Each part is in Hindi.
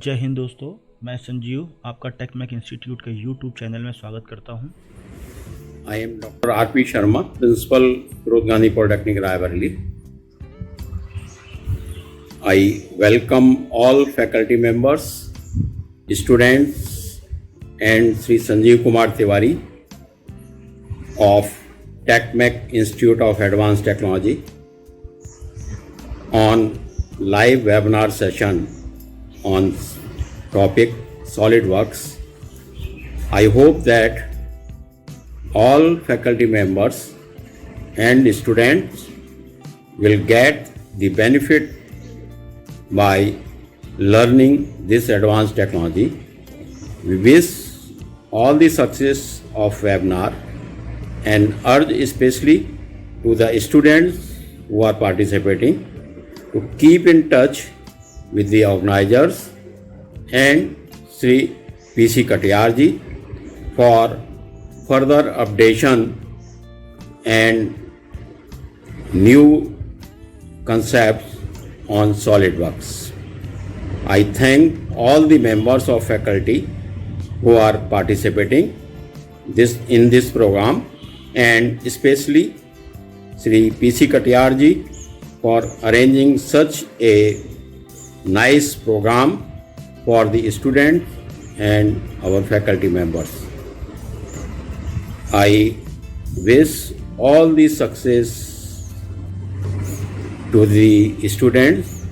जय हिंद दोस्तों, मैं संजीव आपका टेकमेक इंस्टीट्यूट के यूट्यूब चैनल में स्वागत करता हूं। I am Dr. R.P. Sharma, Principal, Firoz Gandhi Polytechnic, Raebareli. I welcome all faculty members, students, and Sri Sanjeev Kumar Tiwari of TechMech Institute of Advanced Technology on live webinar session on topic SolidWorks. I hope that all faculty members and students will get the benefit by learning this advanced technology. We wish all the success of webinar and urge especially to the students who are participating to keep in touch with the organizers and Sri P.C. Katiyar ji for further updation and new concepts on SolidWorks. I thank all the members of faculty who are participating in this program, and especially Sri P.C. Katiyar ji for arranging such a nice program for the students and our faculty members. I wish all the success to the students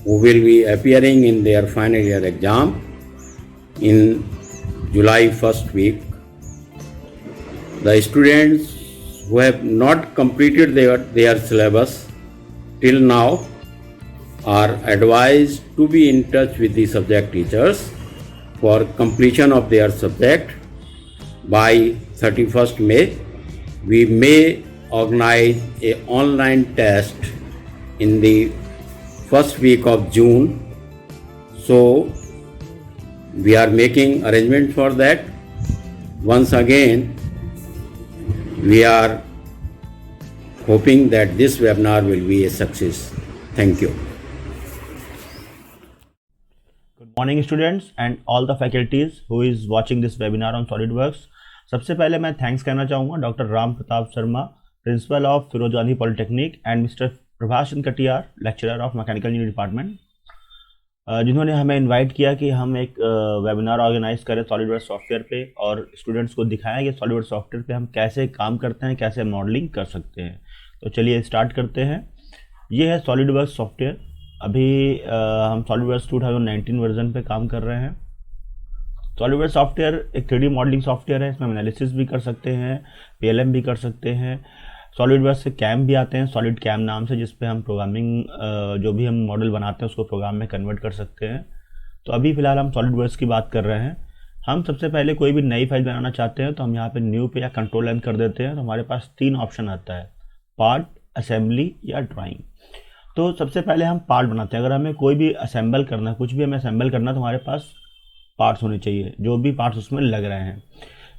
who will be appearing in their final year exam in July first week. The students who have not completed their syllabus till now are advised to be in touch with the subject teachers for completion of their subject by 31st May. We may organize an online test in the first week of June. So we are making arrangements for that. Once again, we are hoping that this webinar will be a success. Thank you. Good morning students and all the faculties who is watching this webinar on SolidWorks. सबसे पहले मैं थैंक्स कहना चाहूँगा doctor Ram Pratap Sharma, principal of Firoz Gandhi Polytechnic, and mister Prabhash Chandra Katiyar, lecturer of mechanical engineering department, जिन्होंने हमें इनवाइट किया कि हम एक वेबिनार ऑर्गेनाइज करें सॉलिडवर्क्स सॉफ्टवेयर पे और स्टूडेंट्स को दिखाएं कि सॉलिडवर्क्स सॉफ्टवेयर पे हम कैसे काम करते हैं, कैसे मॉडलिंग कर सकते हैं। तो चलिए स्टार्ट करते हैं। ये है सॉलिडवर्क्स सॉफ्टवेयर। अभी हम सॉलिडवर्क्स 2019 वर्जन पे काम कर रहे हैं। सॉलिडवर्क्स सॉफ्टवेयर एक 3D मॉडलिंग सॉफ्टवेयर है। इसमें हम एनालिसिस भी कर सकते हैं, PLM भी कर सकते हैं। सॉलिडवर्क्स से कैम भी आते हैं, सॉलिड कैम नाम से, जिस पे हम प्रोग्रामिंग जो भी हम मॉडल बनाते हैं उसको प्रोग्राम में कन्वर्ट कर सकते हैं। तो अभी फ़िलहाल हम सॉलिडवर्क्स की बात कर रहे हैं। हम सबसे पहले कोई भी नई फाइल बनाना चाहते हैं तो हम यहाँ पे न्यू पे या कंट्रोल एन कर देते हैं। तो हमारे पास 3 ऑप्शन आता है, पार्ट, असेंबली या ड्राइंग। तो सबसे पहले हम पार्ट बनाते हैं। अगर हमें कोई भी असेंबल करना है, कुछ भी हमें असेंबल करना है, तो हमारे पास पार्ट्स होने चाहिए, जो भी पार्ट्स उसमें लग रहे हैं।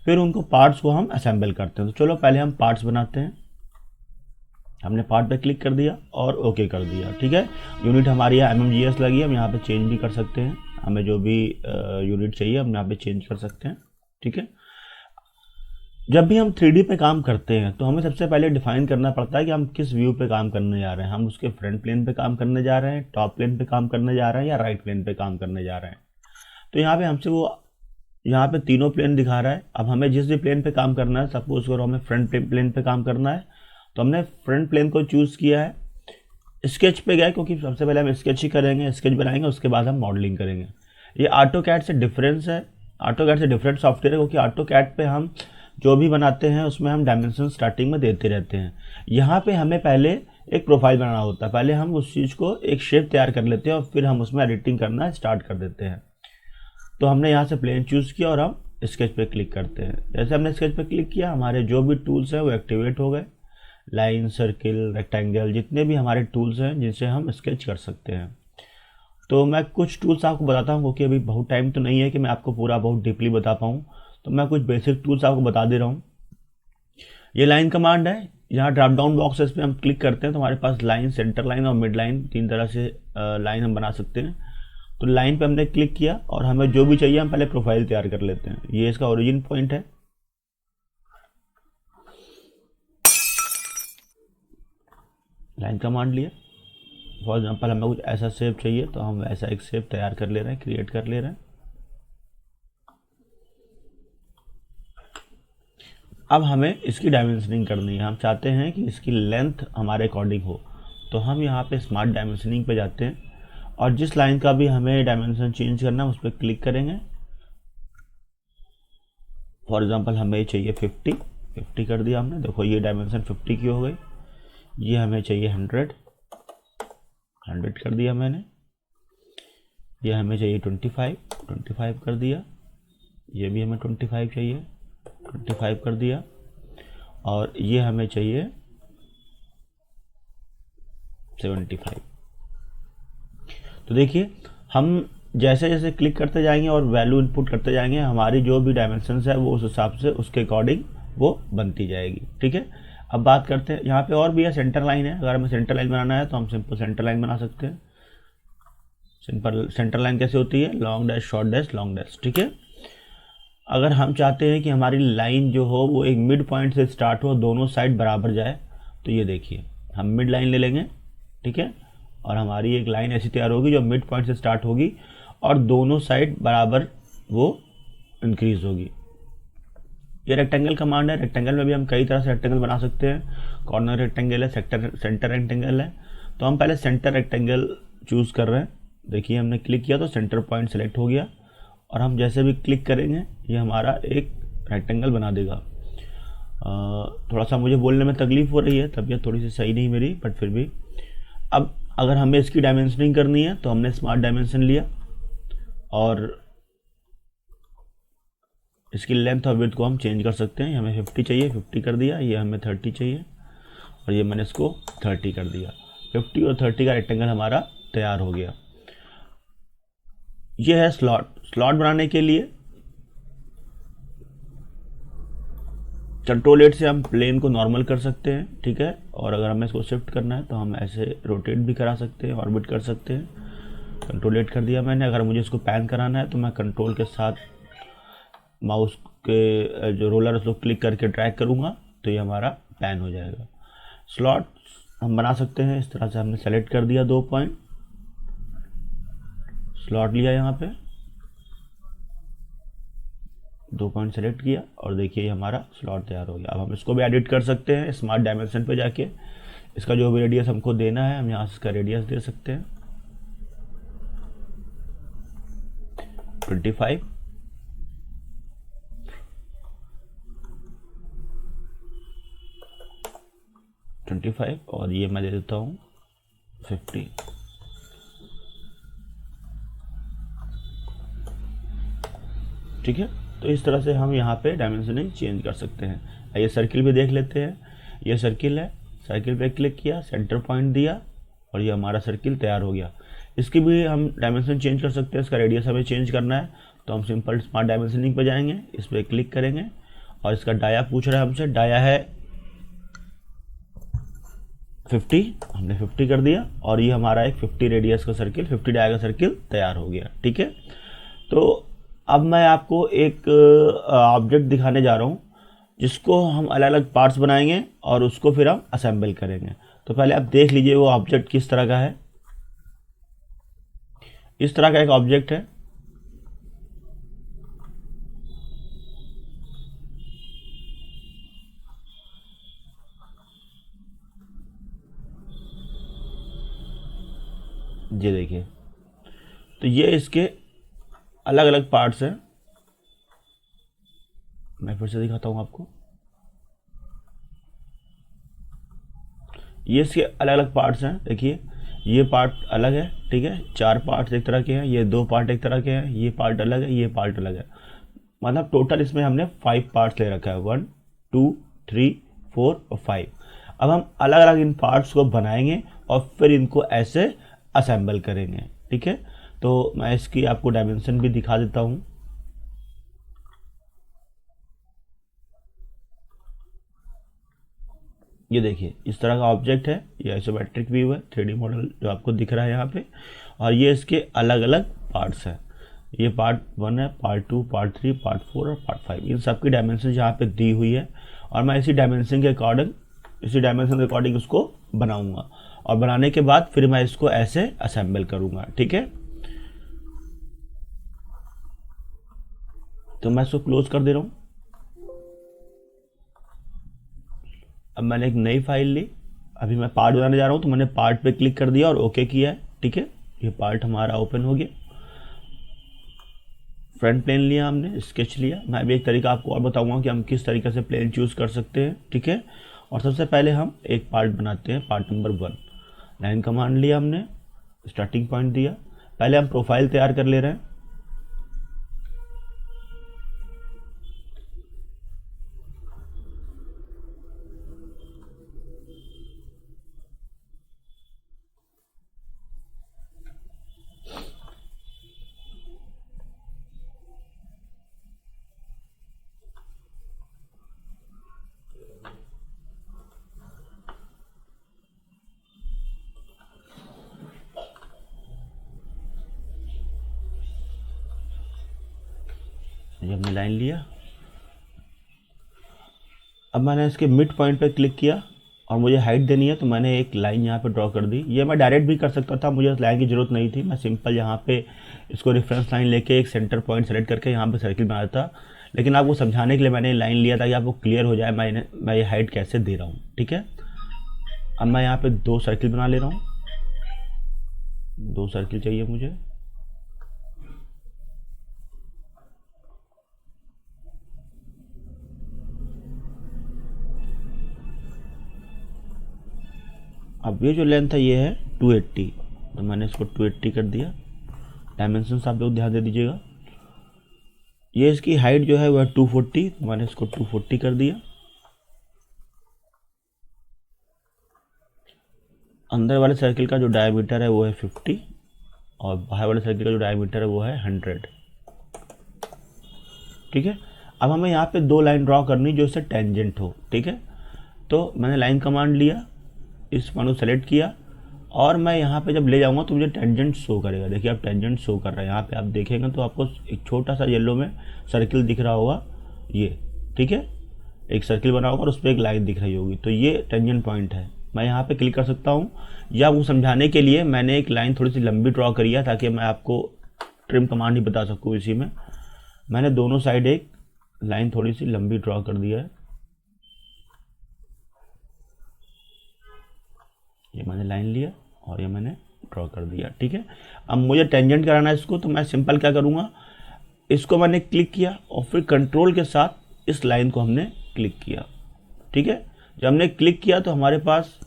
फिर उनको पार्ट्स को हम असेंबल करते हैं। तो चलो पहले हम पार्ट्स बनाते हैं। हमने पार्ट पे क्लिक कर दिया और ओके कर दिया। ठीक है, यूनिट हमारी यहाँ MMGS लगी है। हम यहाँ पे चेंज भी कर सकते हैं, हमें जो भी यूनिट चाहिए हम यहाँ पे चेंज कर सकते हैं। ठीक है, जब भी हम 3D पे काम करते हैं तो हमें सबसे पहले डिफाइन करना पड़ता है कि हम किस व्यू पे काम करने जा रहे हैं। हम उसके फ्रंट प्लेन पे काम करने जा रहे हैं, टॉप प्लेन पे काम करने जा रहे हैं, या राइट प्लेन पे काम करने जा रहे हैं। तो यहाँ पे हमसे वो यहाँ पे तीनों प्लेन दिखा रहा है। अब हमें जिस भी प्लेन पे काम करना है, सपोज करो हमें फ्रंट प्लेन पे काम करना है, तो हमने फ्रंट प्लेन को चूज़ किया है। स्केच पे गए क्योंकि सबसे पहले हम स्केच ही करेंगे, स्केच बनाएंगे, उसके बाद हम मॉडलिंग करेंगे। ये ऑटोकैड से डिफरेंस है, ऑटोकैड से डिफरेंट सॉफ्टवेयर है, क्योंकि ऑटोकैड पे हम जो भी बनाते हैं उसमें हम डायमेंशन स्टार्टिंग में देते रहते हैं। यहाँ पे हमें पहले एक प्रोफाइल बनाना होता है। पहले हम उस चीज़ को एक शेप तैयार कर लेते हैं और फिर हम उसमें एडिटिंग करना स्टार्ट कर देते हैं। तो हमने यहाँ से प्लेन चूज़ किया और हम स्केच पे क्लिक करते हैं। जैसे हमने स्केच पे क्लिक किया, हमारे जो भी टूल्स हैं वो एक्टिवेट हो गए। लाइन, सर्किल, रेक्टेंगल, जितने भी हमारे टूल्स हैं जिनसे हम स्केच कर सकते हैं। तो मैं कुछ टूल्स आपको बताता हूँ, क्योंकि अभी बहुत टाइम तो नहीं है कि मैं आपको पूरा बहुत डीपली बता पाऊँ। तो मैं कुछ बेसिक टूल्स आपको बता दे रहा हूँ। ये लाइन कमांड है। यहाँ ड्रॉप डाउन बॉक्स है, इस पर हम क्लिक करते हैं तो हमारे पास लाइन, सेंटर लाइन और मिड लाइन, 3 तरह से लाइन हम बना सकते हैं। तो लाइन पे हमने क्लिक किया और हमें जो भी चाहिए हम पहले प्रोफाइल तैयार कर लेते हैं। ये इसका ओरिजिन पॉइंट है, लाइन कमांड लिया। फॉर एग्जांपल हमें कुछ ऐसा शेप चाहिए तो हम ऐसा एक शेप तैयार कर ले रहे हैं, क्रिएट कर ले रहे हैं। अब हमें इसकी डायमेंशनिंग करनी है। हम चाहते हैं कि इसकी लेंथ हमारे अकॉर्डिंग हो, तो हम यहाँ पे स्मार्ट डायमेंशनिंग पे जाते हैं और जिस लाइन का भी हमें डायमेंशन चेंज करना है उस पर क्लिक करेंगे। फॉर एग्जांपल हमें चाहिए 50 कर दिया हमने। देखो ये डायमेंशन 50 की हो गई। ये हमें चाहिए 100 कर दिया मैंने। ये हमें चाहिए 25 कर दिया। ये भी हमें 25 चाहिए, 25 कर दिया। और ये हमें चाहिए 75। तो देखिए हम जैसे जैसे क्लिक करते जाएंगे और वैल्यू इनपुट करते जाएंगे, हमारी जो भी डायमेंशंस है वो उस हिसाब से उसके अकॉर्डिंग वो बनती जाएगी। ठीक है, अब बात करते हैं, यहाँ पे और भी है सेंटर लाइन है। अगर हमें सेंटर लाइन बनाना है तो हम सिंपल सेंटर लाइन बना सकते हैं। सिंपल सेंटर लाइन कैसे होती है, long dash short dash long dash. ठीक है, अगर हम चाहते हैं कि हमारी लाइन जो हो वो एक मिड पॉइंट से स्टार्ट हो, दोनों साइड बराबर जाए, तो ये देखिए हम मिड लाइन ले लेंगे। ठीक है, और हमारी एक लाइन ऐसी तैयार होगी जो मिड पॉइंट से स्टार्ट होगी और दोनों साइड बराबर वो इंक्रीज होगी। ये रेक्टेंगल कमांड है। रेक्टेंगल में भी हम कई तरह से रेक्टेंगल बना सकते हैं। कॉर्नर रेक्टेंगल है, सेंटर रेक्टेंगल है। तो हम पहले सेंटर रेक्टेंगल चूज़ कर रहे हैं। देखिए हमने क्लिक किया तो सेंटर पॉइंट सेलेक्ट हो गया और हम जैसे भी क्लिक करेंगे ये हमारा एक रेक्टेंगल बना देगा। थोड़ा सा मुझे बोलने में तकलीफ हो रही है, तबीयत थोड़ी सी सही नहीं मेरी, बट फिर भी। अब अगर हमें इसकी डायमेंशनिंग करनी है तो हमने स्मार्ट डायमेंशन लिया और इसकी लेंथ और विड्थ को हम चेंज कर सकते हैं। हमें 50 चाहिए, 50 कर दिया। ये हमें 30 चाहिए और ये मैंने इसको 30 कर दिया। 50 और 30 का रेक्टेंगल हमारा तैयार हो गया। ये है स्लॉट। स्लॉट बनाने के लिए कंट्रोल 8 से हम प्लेन को नॉर्मल कर सकते हैं। ठीक है, और अगर हमें इसको शिफ्ट करना है तो हम ऐसे रोटेट भी करा सकते हैं, ऑर्बिट कर सकते हैं। कंट्रोल 8 कर दिया मैंने। अगर मुझे इसको पैन कराना है तो मैं कंट्रोल के साथ माउस के जो रोलर उसको क्लिक करके ड्रैग करूँगा तो ये हमारा पैन हो जाएगा। स्लॉट हम बना सकते हैं इस तरह से। हमने सेलेक्ट कर दिया 2 पॉइंट, स्लॉट लिया, यहाँ पे 2 पॉइंट सेलेक्ट किया और देखिए हमारा स्लॉट तैयार हो गया। अब हम इसको भी एडिट कर सकते हैं स्मार्ट डायमेंशन पे जाके। इसका जो भी रेडियस हमको देना है हम यहाँ से इसका रेडियस दे सकते हैं 25। और ये मैं दे देता हूँ 50। ठीक है, तो इस तरह से हम यहाँ पे डायमेंशनिंग चेंज कर सकते हैं। ये सर्किल भी देख लेते हैं। ये सर्किल है, सर्किल पे क्लिक किया, सेंटर पॉइंट दिया और ये हमारा सर्किल तैयार हो गया। इसकी भी हम डायमेंशन चेंज कर सकते हैं। इसका रेडियस हमें चेंज करना है तो हम सिंपल स्मार्ट डायमेंशनिंग पे जाएंगे, इस पर क्लिक करेंगे और इसका डाया पूछ रहा है हमसे। डाया है 50, हमने 50 कर दिया और ये हमारा एक 50 रेडियस का सर्किल, 50 डाया का सर्किल तैयार हो गया। ठीक है, तो अब मैं आपको एक ऑब्जेक्ट दिखाने जा रहा हूँ जिसको हम अलग अलग पार्ट्स बनाएंगे और उसको फिर हम असेंबल करेंगे। तो पहले आप देख लीजिए वो ऑब्जेक्ट किस तरह का है। इस तरह का एक ऑब्जेक्ट है। ये देखिए, तो ये इसके अलग अलग पार्ट्स हैं। मैं फिर से दिखाता हूँ आपको। ये इसके अलग अलग पार्ट्स हैं। देखिए ये पार्ट अलग है। ठीक है, 4 पार्ट्स एक तरह के हैं, ये 2 पार्ट एक तरह के हैं, ये पार्ट अलग है, ये पार्ट अलग है। मतलब टोटल इसमें हमने 5 पार्ट्स ले रखा है, 1 2 3 4 और 5। अब हम अलग अलग इन पार्ट्स को बनाएंगे और फिर इनको ऐसे असेंबल करेंगे। ठीक है, तो मैं इसकी आपको डायमेंशन भी दिखा देता हूँ। ये देखिए इस तरह का ऑब्जेक्ट है। ये आइसोमेट्रिक व्यू है, 3D मॉडल जो आपको दिख रहा है यहाँ पे। और ये इसके अलग अलग पार्ट्स हैं। ये पार्ट 1 है, पार्ट 2, पार्ट 3, पार्ट 4 और पार्ट 5। इन सब की डायमेंशन यहाँ पे दी हुई है और मैं इसी डायमेंशन के अकॉर्डिंग इसको बनाऊंगा और बनाने के बाद फिर मैं इसको ऐसे असेंबल करूंगा। ठीक है, तो मैं इसको क्लोज कर दे रहा हूँ। अब मैंने एक नई फाइल ली, अभी मैं पार्ट बनाने जा रहा हूँ, तो मैंने पार्ट पे क्लिक कर दिया और ओके किया है। ठीक है, ये पार्ट हमारा ओपन हो गया। फ्रंट प्लेन लिया हमने, स्केच लिया। मैं भी एक तरीका आपको और बताऊंगा कि हम किस तरीके से प्लेन चूज़ कर सकते हैं। ठीक है, और सबसे पहले हम एक पार्ट बनाते हैं, पार्ट नंबर 1। लाइन कमांड लिया हमने, स्टार्टिंग पॉइंट दिया। पहले हम प्रोफाइल तैयार कर ले रहे हैं। ये हमने लाइन लिया। अब मैंने इसके मिड पॉइंट पे क्लिक किया और मुझे हाइट देनी है, तो मैंने एक लाइन यहाँ पे ड्रॉ कर दी। ये मैं डायरेक्ट भी कर सकता था, मुझे इस लाइन की ज़रूरत नहीं थी। मैं सिंपल यहाँ पे इसको रेफरेंस लाइन लेके एक सेंटर पॉइंट सेलेक्ट करके यहाँ पे सर्किल बना देता, लेकिन आपको समझाने के लिए मैंने लाइन लिया था कि आपको क्लियर हो जाए मैं ये हाइट कैसे दे रहा हूँ। ठीक है, अब मैं यहाँ पे 2 सर्किल बना ले रहा हूँ। 2 सर्किल चाहिए मुझे। अब ये जो लेंथ है ये है 280, तो मैंने इसको 280 कर दिया। डायमेंशन आप लोग ध्यान दे दीजिएगा। ये इसकी हाइट जो है वह 240, तो मैंने इसको 240 कर दिया। अंदर वाले सर्किल का जो डायमीटर है वो है 50 और बाहर वाले सर्किल का जो डायमीटर है वो है 100। ठीक है, अब हमें यहाँ पे 2 लाइन ड्रॉ करनी जो इससे टेंजेंट हो। ठीक है, तो मैंने लाइन कमांड लिया, इस पॉइंट को सेलेक्ट किया और मैं यहाँ पे जब ले जाऊँगा तो मुझे टेंजेंट शो करेगा। देखिए अब टेंजेंट शो कर रहा है। यहाँ पे आप देखेंगे तो आपको एक छोटा सा येलो में सर्किल दिख रहा होगा ये। ठीक है, एक सर्किल बना होगा और उस पर एक लाइन दिख रही होगी, तो ये टेंजेंट पॉइंट है। मैं यहाँ पे क्लिक कर सकता हूँ, या वो समझाने के लिए मैंने एक लाइन थोड़ी सी लंबी ड्रॉ करी है ताकि मैं आपको ट्रिम कमांड ही बता सकूँ। इसी में मैंने दोनों साइड एक लाइन थोड़ी सी लंबी ड्रॉ कर दिया है। ये मैंने लाइन लिया और ये मैंने ड्रॉ कर दिया। ठीक है, अब मुझे टेंजेंट कराना है इसको, तो मैं सिंपल क्या करूँगा, इसको मैंने क्लिक किया और फिर कंट्रोल के साथ इस लाइन को हमने क्लिक किया। ठीक है, जब हमने क्लिक किया तो हमारे पास,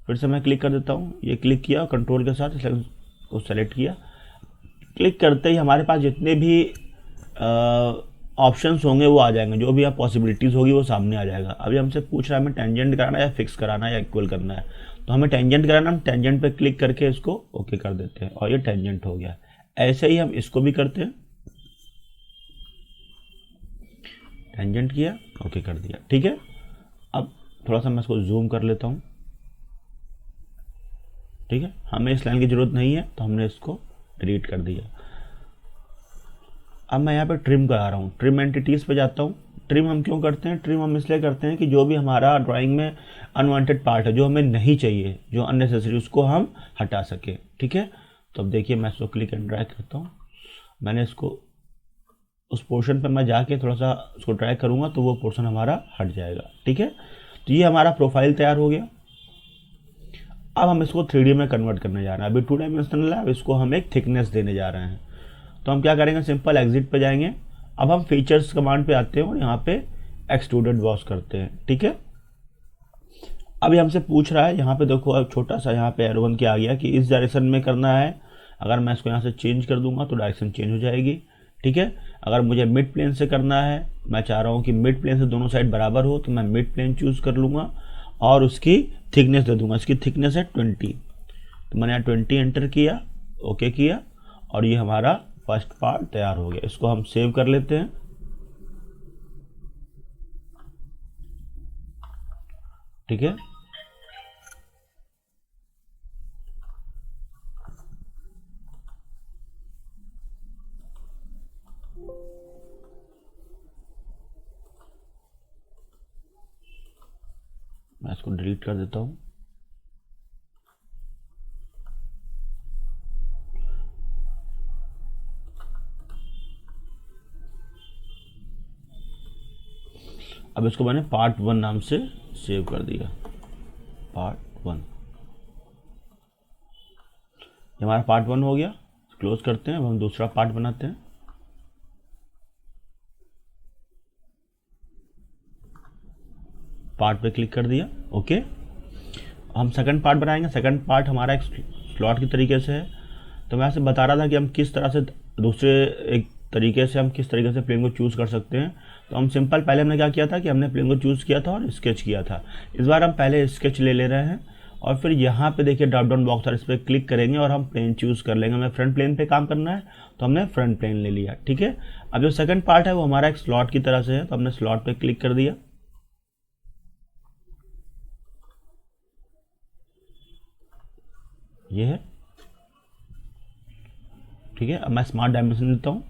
फिर से मैं क्लिक कर देता हूँ, ये क्लिक किया कंट्रोल के साथ इस लाइन को सेलेक्ट किया। क्लिक करते ही हमारे पास जितने भी ऑप्शंस होंगे वो आ जाएंगे, जो भी आप पॉसिबिलिटीज़ होगी वो सामने आ जाएगा। अभी हमसे पूछ रहा है हमें टेंजेंट कराना है या फिक्स कराना है या इक्वल करना है, तो हमें टेंजेंट कराना, हम टेंजेंट पे क्लिक करके इसको ओके कर देते हैं और ये टेंजेंट हो गया। ऐसे ही हम इसको भी करते हैं, टेंजेंट किया ओके कर दिया। ठीक है, अब थोड़ा सा मैं इसको जूम कर लेता हूँ। ठीक है, हमें इस लाइन की ज़रूरत नहीं है तो हमने इसको डिलीट कर दिया। अब मैं यहाँ पे ट्रिम करा रहा हूँ, ट्रिम एंटिटीज़ पे जाता हूँ। ट्रिम हम क्यों करते हैं, ट्रिम हम इसलिए करते हैं कि जो भी हमारा ड्राइंग में अनवांटेड पार्ट है, जो हमें नहीं चाहिए, जो अननेसेसरी, उसको हम हटा सके। ठीक है, तो अब देखिए मैं इसको क्लिक एंड ड्रैग करता हूँ। मैंने इसको उस पोर्शन पर मैं जाके थोड़ा सा उसको ड्रैग करूँगा तो वो पोर्शन हमारा हट जाएगा। ठीक है, तो ये हमारा प्रोफाइल तैयार हो गया। अब हम इसको 3D में कन्वर्ट करने जा रहे हैं। अभी 2 डायमेंशनल है, अब इसको हम एक थिकनेस देने जा रहे हैं। तो हम क्या करेंगे, सिंपल एग्जिट पे जाएंगे। अब हम फीचर्स कमांड पे आते हैं और यहाँ पे एक्सट्रूडेड बॉस करते हैं। ठीक है, अभी हमसे पूछ रहा है, यहाँ पे देखो अब छोटा सा यहाँ पे एरो बन के आ गया कि इस डायरेक्शन में करना है। अगर मैं इसको यहाँ से चेंज कर दूंगा तो डायरेक्शन चेंज हो जाएगी। ठीक है, अगर मुझे मिड प्लेन से करना है, मैं चाह रहा हूँ कि मिड प्लेन से दोनों साइड बराबर हो, तो मैं मिड प्लेन चूज कर लूँगा और उसकी थिकनेस दे दूंगा। इसकी थिकनेस है 20, तो मैंने यहाँ 20 एंटर किया, ओके किया और ये हमारा फर्स्ट पार्ट तैयार हो गया। इसको हम सेव कर लेते हैं। ठीक है, मैं इसको डिलीट कर देता हूँ। अब इसको मैंने पार्ट 1 नाम से सेव कर दिया, पार्ट 1। हमारा पार्ट 1 हो गया, क्लोज करते हैं। अब हम दूसरा पार्ट बनाते हैं। पार्ट पे क्लिक कर दिया, ओके। हम सेकंड पार्ट बनाएंगे। सेकंड पार्ट हमारा एक स्लॉट की तरीके से है। तो मैं आपसे बता रहा था कि हम किस तरह से दूसरे एक तरीके से हम किस तरीके से प्लेन को चूज़ कर सकते हैं। तो हम सिंपल, पहले हमने क्या किया था कि हमने प्लेन को चूज़ किया था और स्केच किया था। इस बार हम पहले स्केच ले रहे हैं और फिर यहाँ पे देखिए ड्रॉप डाउन बॉक्स और इस पर क्लिक करेंगे और हम प्लेन चूज़ कर लेंगे। हमें फ्रंट प्लेन पे काम करना है तो हमने फ्रंट प्लेन ले लिया, ठीक है। अब जो सेकंड पार्ट है वो हमारा एक स्लॉट की तरह से है, तो हमने स्लॉट पे क्लिक कर दिया। ये है, ठीक है। अब मैं स्मार्ट डायमेंशन लेता हूँ,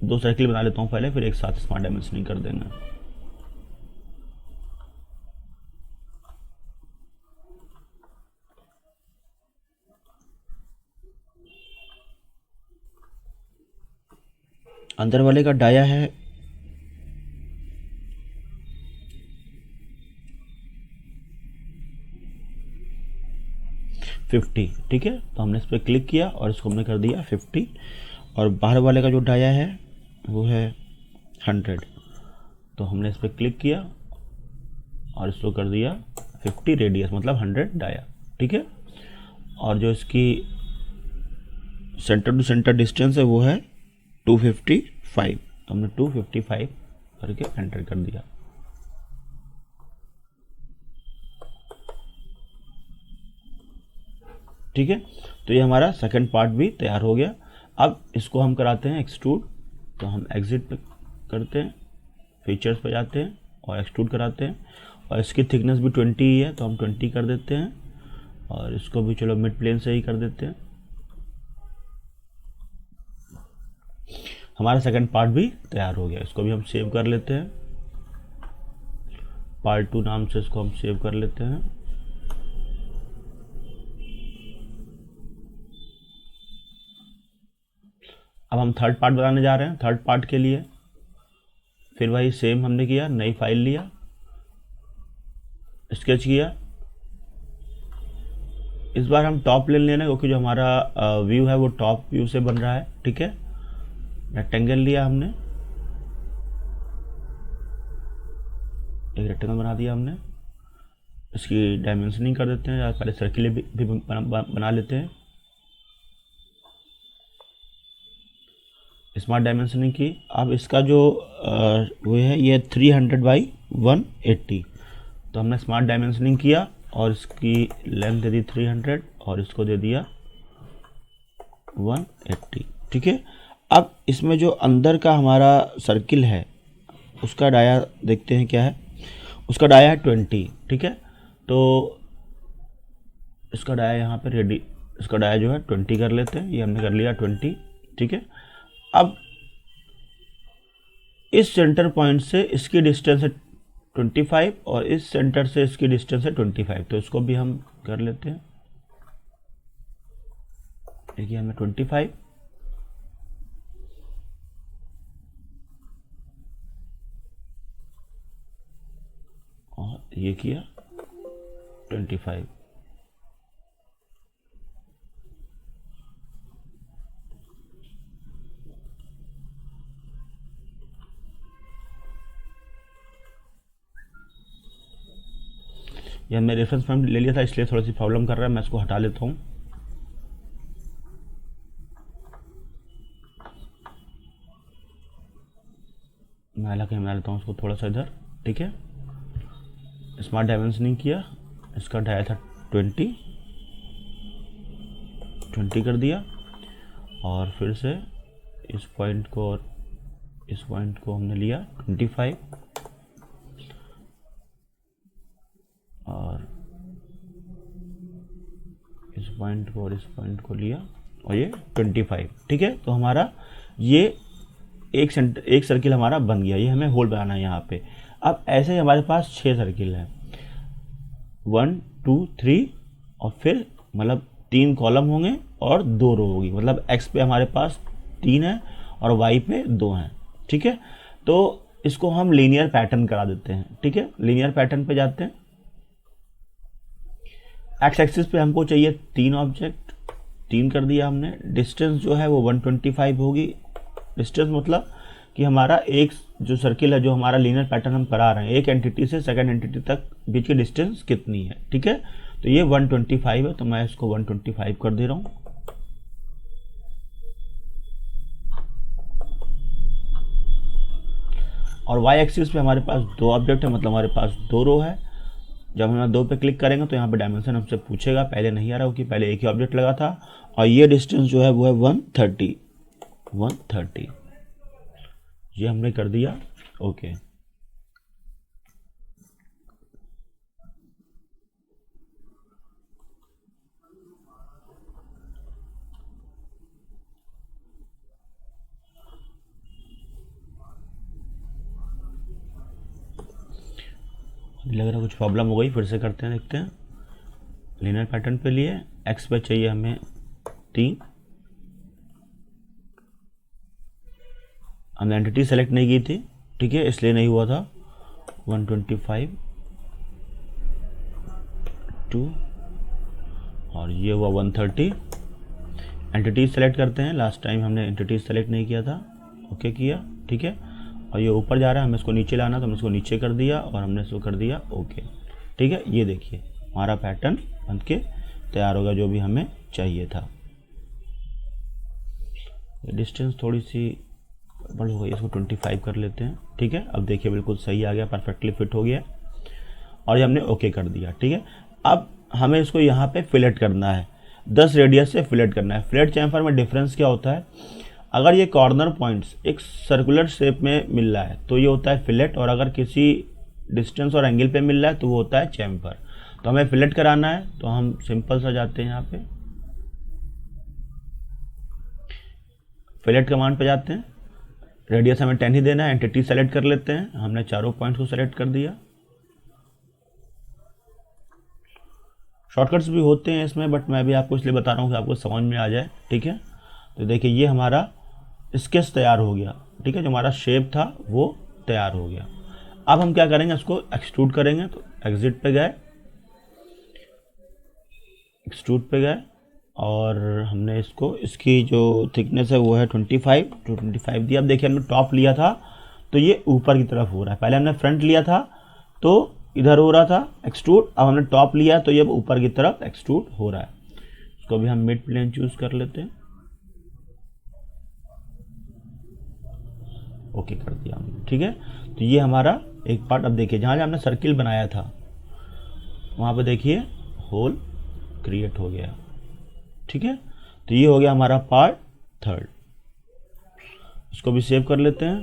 2 सर्किल बना लेता हूँ पहले, फिर एक साथ स्मार्ट डायमेंशनिंग कर देंगे। अंदर वाले का डाया है 50, ठीक है। तो हमने इस पर क्लिक किया और इसको हमने कर दिया 50। और बाहर वाले का जो डाया है वो है 100, तो हमने इस पर क्लिक किया और इसको कर दिया 50 रेडियस, मतलब 100 डाया, ठीक है। और जो इसकी सेंटर टू सेंटर डिस्टेंस है वो है 255, तो हमने 255 करके एंटर कर दिया। ठीक है, तो ये हमारा सेकंड पार्ट भी तैयार हो गया। अब इसको हम कराते हैं एक्सट्रूड। तो हम एग्जिट पे करते हैं, फीचर्स पे जाते हैं और एक्सट्रूड कराते हैं। और इसकी थिकनेस भी 20 ही है, तो हम 20 कर देते हैं। और इसको भी चलो मिड प्लेन से ही कर देते हैं। हमारा सेकंड पार्ट भी तैयार हो गया। इसको भी हम सेव कर लेते हैं, पार्ट 2 नाम से इसको हम सेव कर लेते हैं। अब हम थर्ड पार्ट बनाने जा रहे हैं। थर्ड पार्ट के लिए फिर वही सेम हमने किया, नई फाइल लिया, स्केच किया। इस बार हम टॉप प्लेन लेना है क्योंकि जो हमारा व्यू है वो टॉप व्यू से बन रहा है, ठीक है। रेक्टेंगल लिया हमने, एक रेक्टेंगल बना दिया हमने। इसकी डायमेंशनिंग कर देते हैं, या पहले सर्किल भी बना लेते हैं। स्मार्ट डायमेंशनिंग की। अब इसका जो वो है ये 300 बाई 180, तो हमने स्मार्ट डायमेंशनिंग किया और इसकी लेंथ दे दी 300 और इसको दे दिया 180, ठीक है। अब इसमें जो अंदर का हमारा सर्किल है उसका डाया देखते हैं क्या है। उसका डाया है 20, ठीक है। तो इसका डाया यहाँ पे रेडी, इसका डाया जो है 20 कर लेते हैं। ये हमने कर लिया 20, ठीक है। अब इस सेंटर पॉइंट से इसकी डिस्टेंस है 25 और इस सेंटर से इसकी डिस्टेंस है 25, तो इसको भी हम कर लेते हैं। देखिए हमें 25 और ये किया 25। ये हमने रेफरेंस पॉइंट ले लिया था, इसलिए थोड़ी सी प्रॉब्लम कर रहा है। मैं इसको हटा लेता हूँ। मैं हालांकि बना लेता हूँ उसको थोड़ा सा इधर, ठीक है। स्मार्ट डायमेंशनिंग किया, इसका डाया था 20 कर दिया। और फिर से इस पॉइंट को और इस पॉइंट को हमने लिया 25 और इस पॉइंट को और इस पॉइंट को लिया और ये 25, ठीक है। तो हमारा ये एक सर्किल हमारा बन गया। ये हमें होल बनाना है यहाँ पे। अब ऐसे ही हमारे पास 6 सर्किल हैं। 1 2 3 और फिर मतलब 3 कॉलम होंगे और 2 रो होगी, मतलब x पे हमारे पास 3 है और y पे 2 हैं। ठीक है, तो इसको हम लीनियर पैटर्न करा देते हैं। ठीक है, लीनियर पैटर्न पे जाते हैं। एक्स एक्सिस पे हमको चाहिए 3 ऑब्जेक्ट, 3 कर दिया हमने। डिस्टेंस जो है वो 125 होगी। डिस्टेंस मतलब कि हमारा एक जो सर्किल है, जो हमारा लीनियर पैटर्न हम करा रहे हैं, एक एंटिटी से सेकंड एंटिटी तक बीच की डिस्टेंस कितनी है। ठीक है, तो ये 125 है, तो मैं इसको 125 कर दे रहा हूँ। और y एक्सिस पे हमारे पास 2 ऑब्जेक्ट है, मतलब हमारे पास 2 रो है। जब हम यहाँ 2 पे क्लिक करेंगे तो यहाँ पे डायमेंशन हमसे पूछेगा, पहले नहीं आ रहा क्योंकि पहले एक ही ऑब्जेक्ट लगा था। और ये डिस्टेंस जो है वो है 130। ये हमने कर दिया ओके। लग रहा है कुछ प्रॉब्लम हो गई, फिर से करते हैं, देखते हैं। लीनियर पैटर्न पे लिए, एक्स पे चाहिए हमें 3। हमने एंटिटी सेलेक्ट नहीं की थी, ठीक है, इसलिए नहीं हुआ था। 125 2 और ये हुआ 130। एंटिटी सेलेक्ट करते हैं, लास्ट टाइम हमने एंटिटी सेलेक्ट नहीं किया था, ओके किया, ठीक है। और ये ऊपर जा रहा है, हमें इसको नीचे लाना, तो हमने इसको नीचे कर दिया और हमने इसको कर दिया ओके। ठीक है, ये देखिए हमारा पैटर्न बन के तैयार होगा जो भी हमें चाहिए था। डिस्टेंस थोड़ी सी बड़ हो गई, इसको 25 कर लेते हैं। ठीक है, अब देखिए बिल्कुल सही आ गया, परफेक्टली फिट हो गया और ये हमने ओके कर दिया। ठीक है, अब हमें इसको यहाँ पे फिलेट करना है, 10 रेडियस से फिलेट करना है। फिलेट चैम्फर में डिफरेंस क्या होता है, अगर ये कॉर्नर पॉइंट्स एक सर्कुलर शेप में मिल रहा है तो ये होता है फिलेट, और अगर किसी डिस्टेंस और एंगल पे मिल रहा है तो वो होता है चैम्फर। तो हमें फिलेट कराना है तो हम सिंपल सा जाते हैं, यहाँ पे फिलेट कमांड पे जाते हैं। रेडियस हमें 10 ही देना है, एंटिटी सेलेक्ट कर लेते हैं। हमने चारों पॉइंट्स को सेलेक्ट कर दिया। शॉर्टकट्स भी होते हैं इसमें, बट मैं भी आपको इसलिए बता रहा हूँ कि आपको समझ में आ जाए। ठीक है, तो देखिए ये हमारा स्केच तैयार हो गया। ठीक है, जो हमारा शेप था वो तैयार हो गया। अब हम क्या करेंगे, इसको एक्सट्रूड करेंगे। तो एग्जिट पे गए, एक्सट्रूड पे गए और हमने इसको, इसकी जो थिकनेस है वो है 25 to 25 दिया। अब देखिए हमने टॉप लिया था तो ये ऊपर की तरफ हो रहा है, पहले हमने फ्रंट लिया था तो इधर हो रहा था एक्सट्रूड, अब हमने टॉप लिया तो ये ऊपर की तरफ एक्सट्रूड हो रहा है। इसको भी हम मिड प्लेन चूज कर लेते हैं, ओके कर दिया हमने। ठीक है, तो ये हमारा एक पार्ट। अब देखिए जहाँ जहाँ हमने सर्किल बनाया था वहाँ पे देखिए होल क्रिएट हो गया। ठीक है, तो ये हो गया हमारा पार्ट 3। इसको भी सेव कर लेते हैं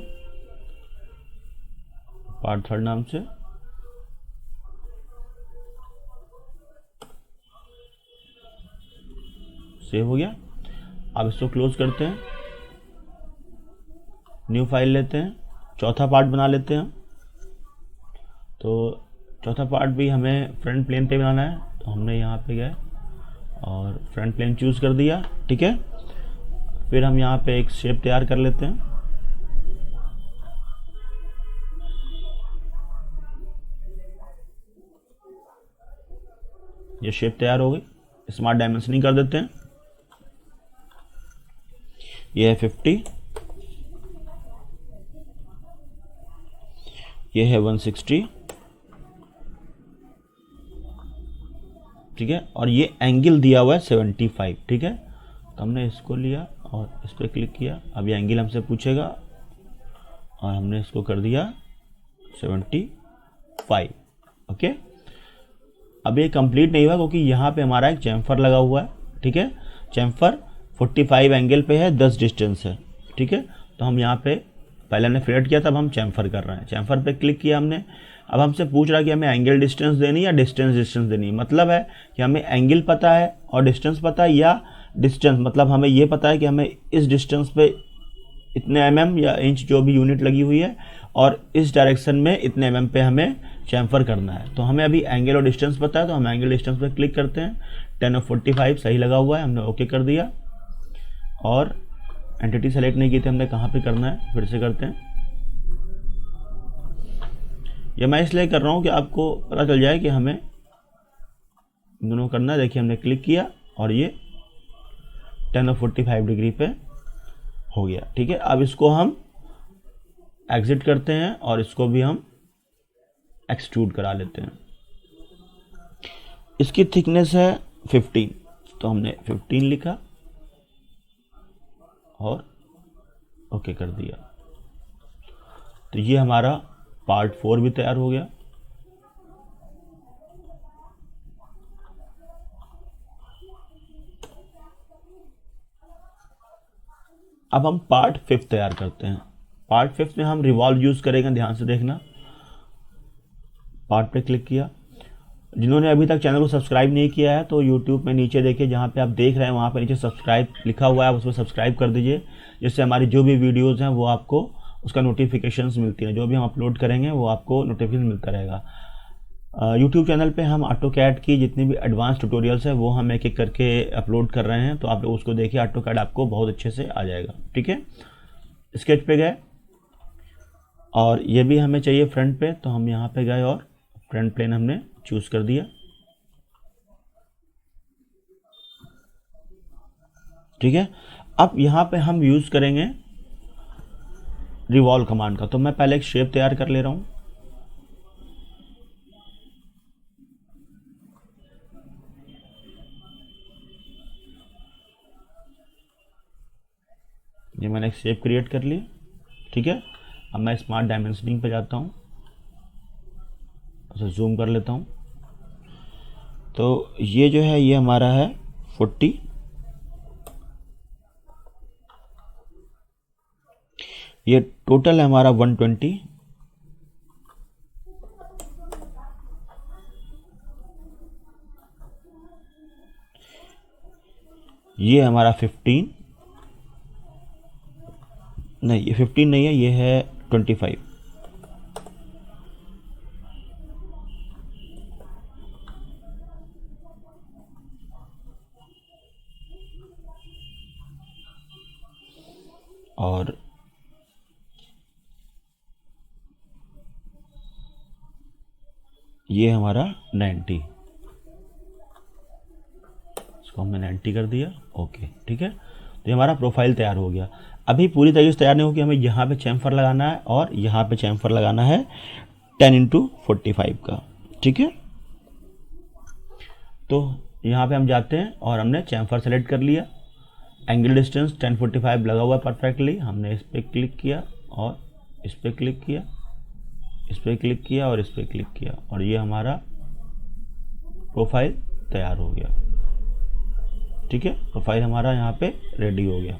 पार्ट 3 नाम से। सेव हो गया। अब इसको क्लोज करते हैं, न्यू फाइल लेते हैं, चौथा पार्ट बना लेते हैं। तो चौथा पार्ट भी हमें फ्रंट प्लेन पे बनाना है, तो हमने यहाँ पे गए और फ्रंट प्लेन चूज कर दिया। ठीक है, फिर हम यहाँ पे एक शेप तैयार कर लेते हैं। ये शेप तैयार हो गई, स्मार्ट डायमेंशनिंग कर देते हैं। ये है 50, ये है 160। ठीक है, और ये एंगल दिया हुआ है 75। ठीक है, तो हमने इसको लिया और इस पर क्लिक किया। अब ये एंगल हमसे पूछेगा और हमने इसको कर दिया 75। ओके, अब ये कंप्लीट नहीं हुआ क्योंकि यहाँ पे हमारा एक चैम्फर लगा हुआ है। ठीक है, चैम्फर 45 एंगल पे है, 10 डिस्टेंस है। ठीक है, तो हम यहाँ पे पहले हमने फिलेट किया, तब हम चैम्फर कर रहे हैं। चैम्फर पे क्लिक किया हमने। अब हमसे पूछ रहा है कि हमें एंगल डिस्टेंस देनी या डिस्टेंस देनी। मतलब है कि हमें एंगल पता है और डिस्टेंस पता है, या डिस्टेंस मतलब हमें ये पता है कि हमें इस डिस्टेंस पे इतने या इंच जो भी यूनिट लगी हुई है, और इस डायरेक्शन में इतने पे हमें चैम्फर करना है। तो हमें अभी एंगल और डिस्टेंस पता है, तो हम एंगल डिस्टेंस पर क्लिक करते हैं। 10 और 45 सही लगा हुआ है, हमने ओके कर दिया। और एंटिटी सेलेक्ट नहीं की थी हमने, कहाँ पे करना है फिर से करते हैं। ये मैं इसलिए कर रहा हूँ कि आपको पता चल जाए कि हमें दोनों करना है। देखिए हमने क्लिक किया और ये 10 और 45 डिग्री पे हो गया। ठीक है, अब इसको हम एग्जिट करते हैं और इसको भी हम एक्सट्रूड करा लेते हैं। इसकी थिकनेस है 15, तो हमने 15 लिखा और ओके कर दिया। तो ये हमारा पार्ट 4 भी तैयार हो गया। अब हम पार्ट 5 तैयार करते हैं। पार्ट 5 में हम रिवॉल्व यूज करेंगे, ध्यान से देखना। पार्ट पे क्लिक किया। जिन्होंने अभी तक चैनल को सब्सक्राइब नहीं किया है तो यूट्यूब में नीचे देखिए, जहाँ पे आप देख रहे हैं वहाँ पे नीचे सब्सक्राइब लिखा हुआ है, उसमें सब्सक्राइब कर दीजिए, जिससे हमारी जो भी वीडियोज़ हैं वो आपको उसका नोटिफिकेशंस मिलती हैं। जो भी हम अपलोड करेंगे वो आपको नोटिफिकेशन मिलता रहेगा। यूट्यूब चैनल पे हम ऑटोकैड की जितनी भी एडवांस ट्यूटोरियल्स है वो हम एक एक करके अपलोड कर रहे हैं, तो आप लोग उसको देखिए। ऑटोकैड आपको बहुत अच्छे से आ जाएगा। ठीक है, स्केच पे गए और ये भी हमें चाहिए फ्रंट पे, तो हम यहाँ पे गए और फ्रंट प्लेन हमने चूज कर दिया। ठीक है, अब यहाँ पे हम यूज करेंगे रिवॉल्व कमांड का। तो मैं पहले एक शेप तैयार कर ले रहा हूँ। ये मैंने एक शेप क्रिएट कर ली। ठीक है, अब मैं स्मार्ट डायमेंशनिंग पे जाता हूँ, उसे जूम कर लेता हूँ। तो ये जो है ये हमारा है 40, ये टोटल है हमारा 120, ये हमारा 15, नहीं ये 15 नहीं है, ये है 25। और ये हमारा 90, इसको हमने 90 कर दिया। ओके, ठीक है, तो ये हमारा प्रोफाइल तैयार हो गया। अभी पूरी तरीके से तैयार नहीं होगी, हमें यहाँ पे चैम्फर लगाना है और यहाँ पे चैम्फर लगाना है 10x45 का। ठीक है, तो यहाँ पे हम जाते हैं और हमने चैम्फर सेलेक्ट कर लिया। एंगल डिस्टेंस 1045 लगा हुआ है परफेक्टली। हमने इस पर क्लिक किया और इस पर क्लिक किया, इस पर क्लिक किया और इस पर क्लिक किया, और ये हमारा प्रोफाइल तैयार हो गया। ठीक है, प्रोफाइल हमारा यहाँ पे रेडी हो गया।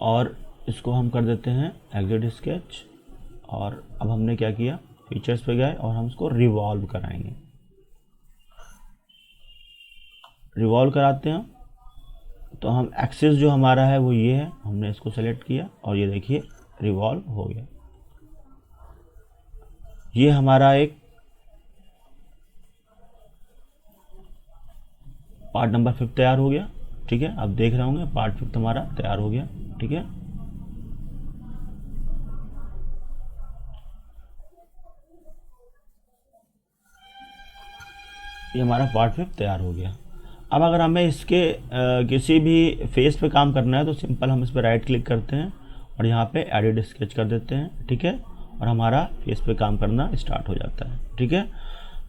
और इसको हम कर देते हैं एग्जिट स्केच। और अब हमने क्या किया, फीचर्स पे गए और हम इसको रिवॉल्व कराएंगे। रिवॉल्व कराते हैं तो हम एक्सिस जो हमारा है वो ये है, हमने इसको सेलेक्ट किया और ये देखिए रिवॉल्व हो गया। ये हमारा एक पार्ट नंबर 5 तैयार हो गया। ठीक है, अब देख रहे होंगे पार्ट 5 हमारा तैयार हो गया। ठीक है, ये हमारा पार्ट 5 तैयार हो गया। अब अगर हमें इसके किसी भी फेस पे काम करना है तो सिंपल हम इस पर राइट क्लिक करते हैं और यहाँ पे एडिट स्केच कर देते हैं। ठीक है, और हमारा फेस पे काम करना स्टार्ट हो जाता है। ठीक है,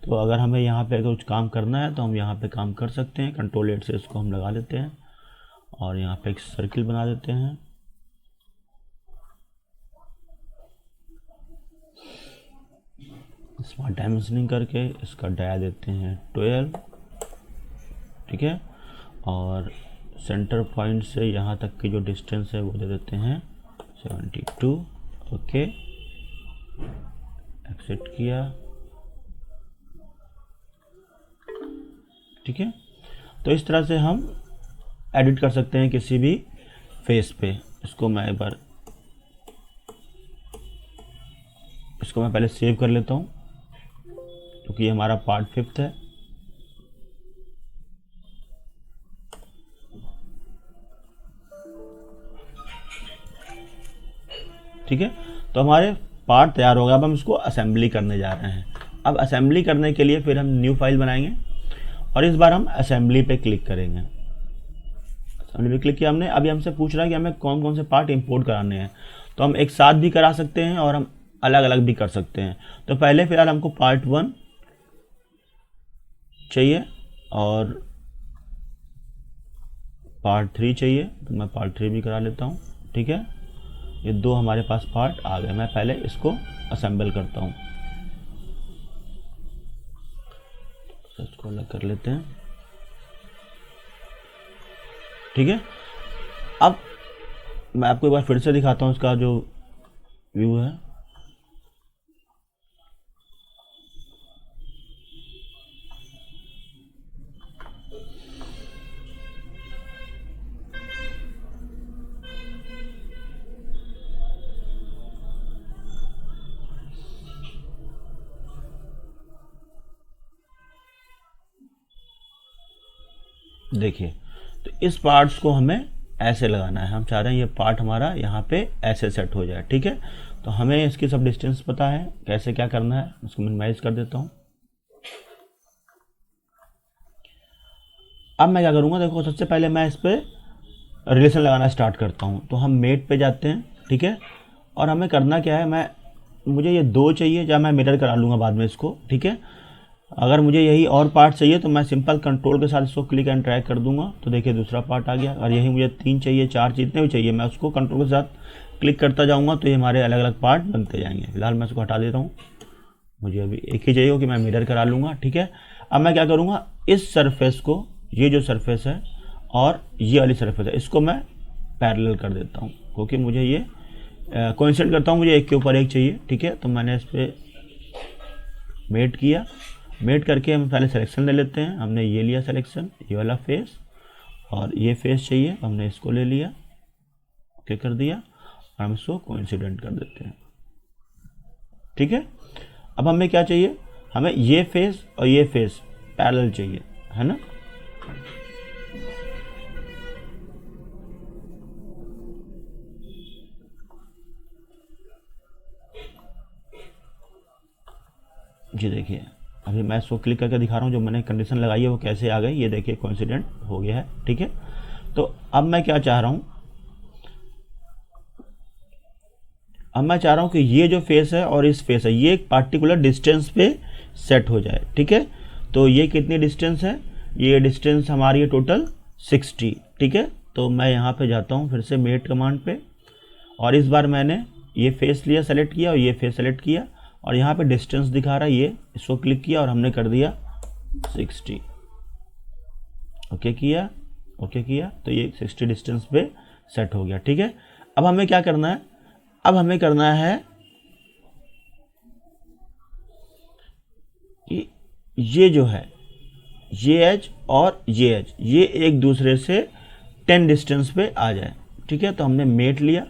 तो अगर हमें यहाँ पे कुछ काम करना है तो हम यहाँ पे काम कर सकते हैं। कंट्रोल 8 से इसको हम लगा लेते हैं और यहाँ पे एक सर्किल बना देते हैं। स्मार्ट डायमेंशनिंग करके इसका डाया देते हैं 12। ठीक है, और सेंटर पॉइंट से यहाँ तक की जो डिस्टेंस है वो दे देते हैं 72। ओके, एक्सेप्ट किया। ठीक है, तो इस तरह से हम एडिट कर सकते हैं किसी भी फेस पे। इसको मैं एक बार इसको मैं पहले सेव कर लेता हूँ क्योंकि ये हमारा पार्ट 5 है। ठीक है, तो हमारे पार्ट तैयार हो गया। अब हम इसको असेंबली करने जा रहे हैं। अब असेंबली करने के लिए फिर हम न्यू फाइल बनाएंगे और इस बार हम असेंबली पे क्लिक करेंगे। असेंबली पे क्लिक किया हमने। अभी हमसे पूछ रहा है कि हमें कौन कौन से पार्ट इंपोर्ट कराने हैं, तो हम एक साथ भी करा सकते हैं और हम अलग अलग भी कर सकते हैं। तो पहले फिलहाल हमको पार्ट 1 चाहिए और पार्ट 3 चाहिए, तो मैं पार्ट 3 भी करा लेता हूँ। ठीक है, ये 2 हमारे पास पार्ट आ गए। मैं पहले इसको असेंबल करता हूँ, इसको अलग कर लेते हैं। ठीक है, अब मैं आपको एक बार फिर से दिखाता हूँ इसका जो व्यू है। देखिए, तो इस पार्ट्स को हमें ऐसे लगाना है। हम चाह रहे हैं ये पार्ट हमारा यहाँ पे ऐसे सेट हो जाए। ठीक है, तो हमें इसकी सब डिस्टेंस पता है, कैसे क्या करना है। इसको मिनिमाइज कर देता हूँ। अब मैं क्या करूँगा, देखो सबसे पहले मैं इस पर रिलेशन लगाना स्टार्ट करता हूँ। तो हम मेट पे जाते हैं। ठीक है, और हमें करना क्या है, मुझे ये 2 चाहिए, या मैं मिरर करा लूँगा बाद में इसको। ठीक है, अगर मुझे यही और पार्ट चाहिए तो मैं सिंपल कंट्रोल के साथ इसको क्लिक एंड ड्रैग कर दूंगा, तो देखिए दूसरा पार्ट आ गया। और यही मुझे 3 चाहिए, 4 जितने भी चाहिए, मैं उसको कंट्रोल के साथ क्लिक करता जाऊंगा, तो ये हमारे अलग अलग पार्ट बनते जाएंगे। फिलहाल मैं इसको हटा देता हूँ, मुझे अभी एक ही चाहिए कि मैं मिरर करा लूँगा। ठीक है, अब मैं क्या करूँगा, इस सरफेस को, ये जो सरफेस है और ये वाली सरफेस है, इसको मैं पैरेलल कर देता हूँ, क्योंकि मुझे ये कोइंसिडेंट करता हूँ, मुझे एक के ऊपर एक चाहिए। ठीक है, तो मैंने इस पर मेट किया। मेट करके हम पहले सिलेक्शन ले लेते हैं। हमने ये लिया सिलेक्शन, ये वाला फेस, और ये फेस चाहिए, हमने इसको ले लिया, ओके कर दिया, और हम इसको कोइंसिडेंट कर देते हैं। ठीक है, अब हमें क्या चाहिए, हमें ये फेस और ये फेस पैरेलल चाहिए, है ना। जी देखिए, अभी मैं इसको क्लिक करके दिखा रहा हूँ, जो मैंने कंडीशन लगाई है वो कैसे आ गई, ये देखिए कोइंसिडेंट हो गया है। ठीक है, तो अब मैं क्या चाह रहा हूँ, अब मैं चाह रहा हूँ कि ये जो फेस है और इस फेस है, ये एक पार्टिकुलर डिस्टेंस पे सेट हो जाए। ठीक है, तो ये कितनी डिस्टेंस है, ये डिस्टेंस हमारी है टोटल 60। ठीक है, तो मैं यहाँ पे जाता हूँ फिर से मेट कमांड पे, और इस बार मैंने ये फेस लिया, सेलेक्ट किया, और ये फेस सेलेक्ट किया, और यहाँ पे डिस्टेंस दिखा रहा है, ये इसको क्लिक किया और हमने कर दिया 60। ओके किया, ओके किया, तो ये 60 डिस्टेंस पे सेट हो गया। ठीक है, अब हमें क्या करना है, अब हमें करना है कि ये जो है, ये एज और ये एज, ये एक दूसरे से 10 डिस्टेंस पे आ जाए। ठीक है, तो हमने मेट लिया,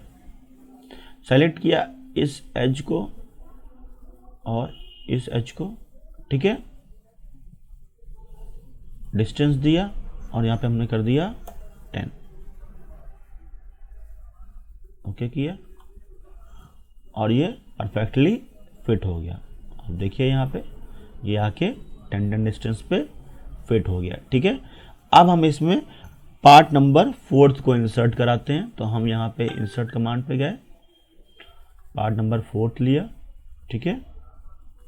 सेलेक्ट किया इस एज को और इस एज को। ठीक है, डिस्टेंस दिया और यहाँ पे हमने कर दिया 10, ओके किया, और ये परफेक्टली फिट हो गया। अब देखिए यहाँ पे ये आके 10 डिस्टेंस पे फिट हो गया। ठीक है, अब हम इसमें पार्ट नंबर 4 को इंसर्ट कराते हैं। तो हम यहाँ पे इंसर्ट कमांड पे गए, पार्ट नंबर 4 लिया। ठीक है,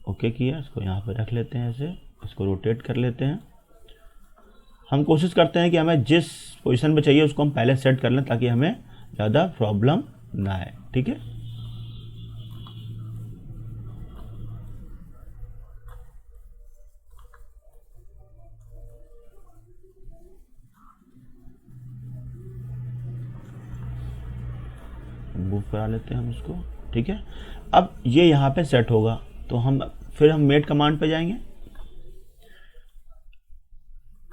ओके किया, इसको यहाँ पे रख लेते हैं, ऐसे इसको रोटेट कर लेते हैं। हम कोशिश करते हैं कि हमें जिस पोजीशन पे चाहिए उसको हम पहले सेट कर लें, ताकि हमें ज़्यादा प्रॉब्लम ना आए। ठीक है, मूव करा लेते हैं हम इसको। ठीक है, अब ये यहाँ पे सेट होगा, तो हम मेट कमांड पे जाएंगे।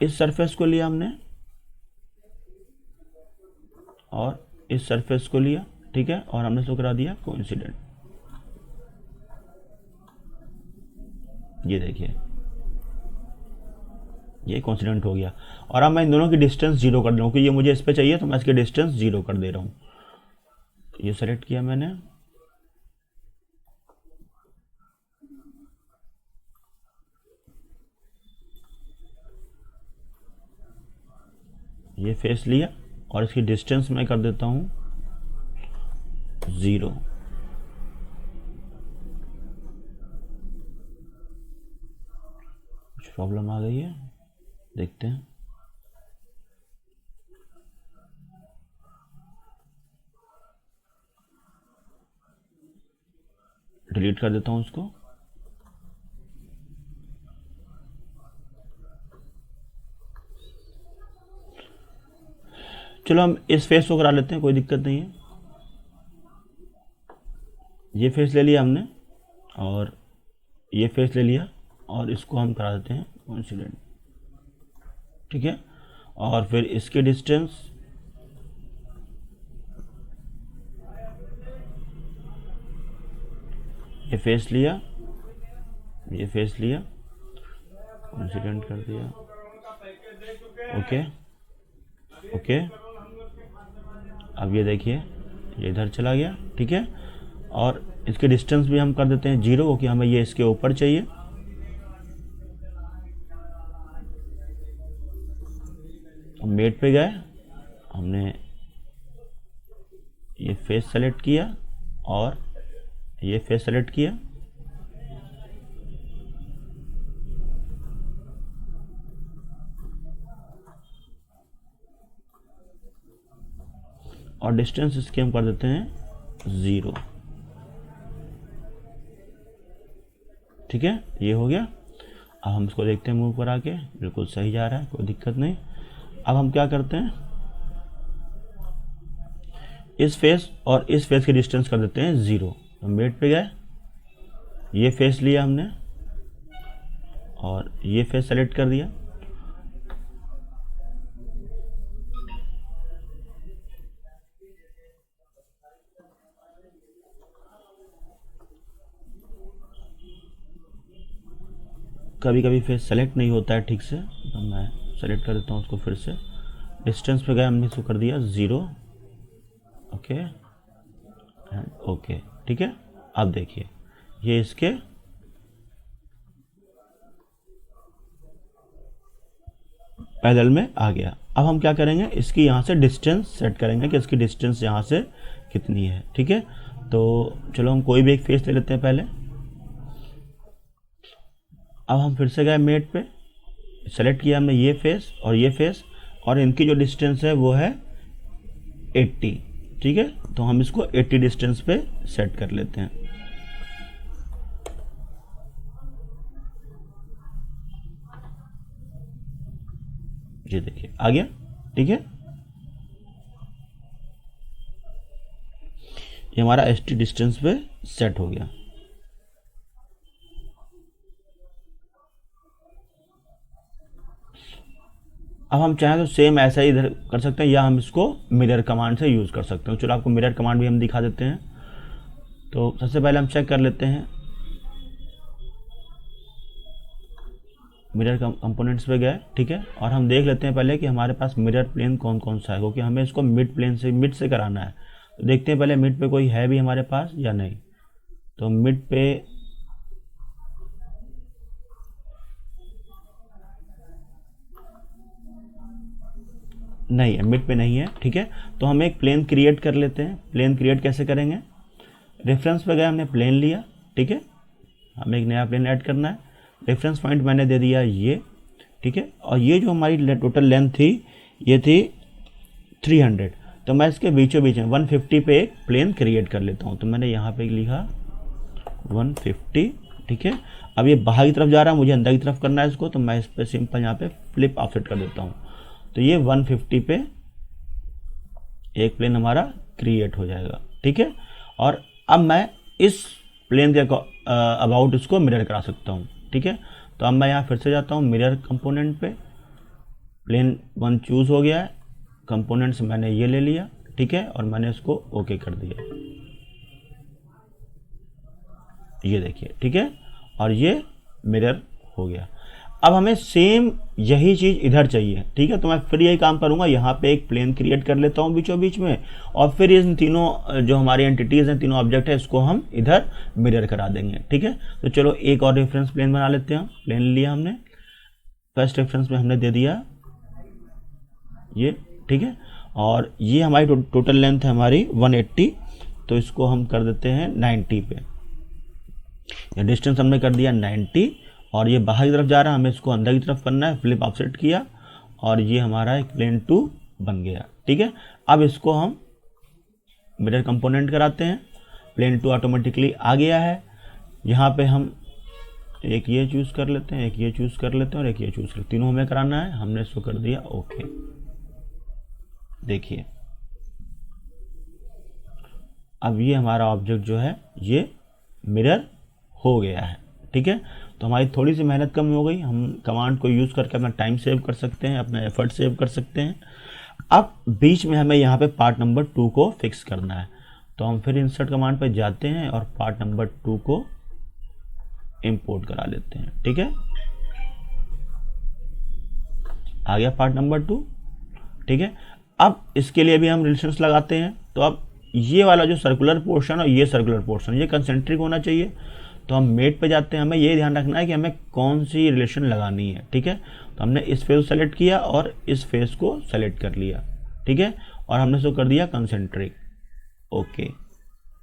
इस सरफेस को लिया हमने और इस सरफेस को लिया, ठीक है, और हमने इसको करा दिया कोइंसिडेंट। ये देखिए ये कोइंसिडेंट हो गया। और अब मैं इन दोनों की डिस्टेंस 0 कर दूँ, क्योंकि ये मुझे इस पे चाहिए तो मैं इसकी डिस्टेंस 0 कर दे रहा हूँ। ये सेलेक्ट किया मैंने, ये फेस लिया और इसकी डिस्टेंस मैं कर देता हूँ 0। कुछ प्रॉब्लम आ गई है, देखते हैं। डिलीट कर देता हूँ इसको। चलो हम इस फेस को करा लेते हैं, कोई दिक्कत नहीं है। ये फेस ले लिया हमने और ये फेस ले लिया और इसको हम करा देते हैं कोइंसिडेंट, ठीक है। और फिर इसकी डिस्टेंस ये फेस लिया, ये फेस लिया, कोइंसिडेंट कर दिया, ओके ओके। अब ये देखिए ये इधर चला गया, ठीक है। और इसके डिस्टेंस भी हम कर देते हैं 0, क्योंकि हमें ये इसके ऊपर चाहिए। मेट पे गए, हमने ये फेस सेलेक्ट किया और ये फेस सेलेक्ट किया, और डिस्टेंस इसके हम कर देते हैं 0, ठीक है। ये हो गया। अब हम इसको देखते हैं मूव करा के, बिल्कुल सही जा रहा है, कोई दिक्कत नहीं। अब हम क्या करते हैं, इस फेस और इस फेस की डिस्टेंस कर देते हैं 0। हम मेट पे गए, ये फेस लिया हमने और ये फेस सेलेक्ट कर दिया, कभी कभी फेस सेलेक्ट नहीं होता है ठीक से, तो मैं सेलेक्ट कर देता हूँ उसको फिर से। डिस्टेंस पे गए, हमने इसको कर दिया 0, ओके एंड ओके, ठीक है। अब देखिए ये इसके पैरेलल में आ गया। अब हम क्या करेंगे, इसकी यहाँ से डिस्टेंस सेट करेंगे कि इसकी डिस्टेंस यहाँ से कितनी है, ठीक है। तो चलो हम कोई भी एक फेस ले लेते हैं पहले। अब हम फिर से गए मेट पे, सेलेक्ट किया हमने ये फेस और ये फेस, और इनकी जो डिस्टेंस है वो है 80, ठीक है। तो हम इसको 80 डिस्टेंस पे सेट कर लेते हैं। ये देखिए आ गया, ठीक है। ये हमारा 80 डिस्टेंस पे सेट हो गया। अब हम चाहें तो सेम ऐसा ही इधर कर सकते हैं, या हम इसको मिरर कमांड से यूज़ कर सकते हैं। चलो आपको मिरर कमांड भी हम दिखा देते हैं। तो सबसे पहले हम चेक कर लेते हैं, मिरर कंपोनेंट्स पे गए, ठीक है। और हम देख लेते हैं पहले कि हमारे पास मिरर प्लेन कौन कौन सा है, क्योंकि हमें इसको मिड प्लेन से मिड से कराना है। तो देखते हैं पहले मिड पे कोई है भी हमारे पास या नहीं। तो मिड पे नहीं है, मिड पे नहीं है, ठीक है। तो हम एक प्लेन क्रिएट कर लेते हैं। प्लेन क्रिएट कैसे करेंगे, रेफरेंस पे गए, हमने प्लेन लिया, ठीक है। हमें एक नया प्लेन ऐड करना है। रेफरेंस पॉइंट मैंने दे दिया ये, ठीक है। और ये जो हमारी टोटल लेंथ थी ये थी 300। तो मैं इसके बीचों बीच में 150 पे एक प्लेन क्रिएट कर लेता हूँ। तो मैंने यहाँ पे लिखा 150, ठीक है। अब ये बाहर की तरफ जा रहा है, मुझे अंदर की तरफ करना है इसको, तो मैं इस पर सिंपल यहाँ पे फ्लिप ऑफसेट कर देता हूँ। तो ये 150 पे एक प्लेन हमारा क्रिएट हो जाएगा, ठीक है। और अब मैं इस प्लेन के अबाउट इसको मिरर करा सकता हूँ, ठीक है। तो अब मैं यहाँ फिर से जाता हूँ मिरर कंपोनेंट पे, प्लेन 1 चूज़ हो गया है, कंपोनेंट्स मैंने ये ले लिया, ठीक है, और मैंने इसको ओके कर दिया, ये देखिए, ठीक है, और ये मिरर हो गया। अब हमें सेम यही चीज़ इधर चाहिए, ठीक है, तो मैं फिर यही काम करूंगा, यहाँ पे एक प्लेन क्रिएट कर लेता हूँ बीचों बीच में, और फिर इन तीनों जो हमारी एंटिटीज़ हैं, तीनों ऑब्जेक्ट है, इसको हम इधर मिरर करा देंगे, ठीक है। तो चलो एक और रेफरेंस प्लेन बना लेते हैं। प्लेन लिया हमने, फर्स्ट रेफरेंस में हमने दे दिया ये, ठीक है, और ये हमारी टोटल लेंथ है हमारी 180, तो इसको हम कर देते हैं 90 पे। ये डिस्टेंस हमने कर दिया 90, और ये बाहर की तरफ जा रहा है, हमें इसको अंदर की तरफ करना है, फ्लिप ऑफसेट किया, और ये हमारा एक प्लेन 2 बन गया, ठीक है। अब इसको हम मिरर कंपोनेंट कराते हैं। प्लेन 2 ऑटोमेटिकली आ गया है। यहाँ पे हम एक ये चूज़ कर लेते हैं, एक ये चूज़ कर लेते हैं, और एक ये चूज़ कर, तीनों हमें कराना है। हमने इसको कर दिया ओके। देखिए अब ये हमारा ऑब्जेक्ट जो है ये मिरर हो गया है, ठीक है। तो हमारी थोड़ी सी मेहनत कम हो गई, हम कमांड को यूज़ करके अपना टाइम सेव कर सकते हैं, अपना एफर्ट सेव कर सकते हैं। अब बीच में हमें यहाँ पे पार्ट नंबर 2 को फिक्स करना है, तो हम फिर इंसर्ट कमांड पे जाते हैं और पार्ट नंबर 2 को इंपोर्ट करा लेते हैं, ठीक है। आ गया पार्ट नंबर 2, ठीक है। अब इसके लिए भी हम रिलेशंस लगाते हैं। तो अब ये वाला जो सर्कुलर पोर्शन और ये सर्कुलर पोर्शन, ये कंसेंट्रिक होना चाहिए। तो हम मेट पे जाते हैं, हमें ये ध्यान रखना है कि हमें कौन सी रिलेशन लगानी है, ठीक है। तो हमने इस फेस को सेलेक्ट किया और इस फेस को सेलेक्ट कर लिया, ठीक है, और हमने इसको कर दिया कंसेंट्रिक। ओके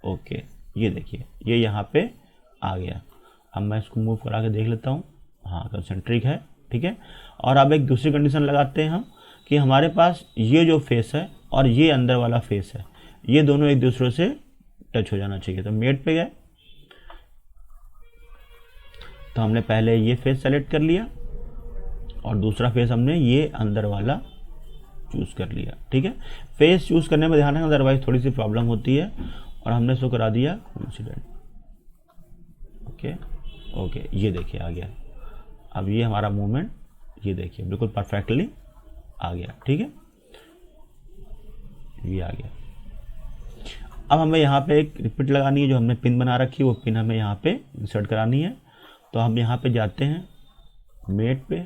ओके, ये देखिए ये यहाँ पे आ गया। अब मैं इसको मूव करा के देख लेता हूँ, हाँ कंसेंट्रिक है, ठीक है। और अब एक दूसरी कंडीशन लगाते हैं हम कि हमारे पास ये जो फेस है और ये अंदर वाला फेस है, ये दोनों एक दूसरे से टच हो जाना चाहिए। तो मेट पे गए, तो हमने पहले ये फेस सेलेक्ट कर लिया और दूसरा फेस हमने ये अंदर वाला चूज़ कर लिया, ठीक है। फेस चूज़ करने में ध्यान रखना, अदरवाइज थोड़ी सी प्रॉब्लम होती है। और हमने इसको करा दिया कोइंसिडेंट। ओके ओके, ये देखिए आ गया। अब ये हमारा मूवमेंट, ये देखिए बिल्कुल परफेक्टली आ गया, ठीक है, ये आ गया। अब हमें यहाँ पे एक रिपीट लगानी है, जो हमने पिन बना रखी है वो पिन हमें यहाँ पे इंसर्ट करानी है। तो हम यहाँ पे जाते हैं मेट पे,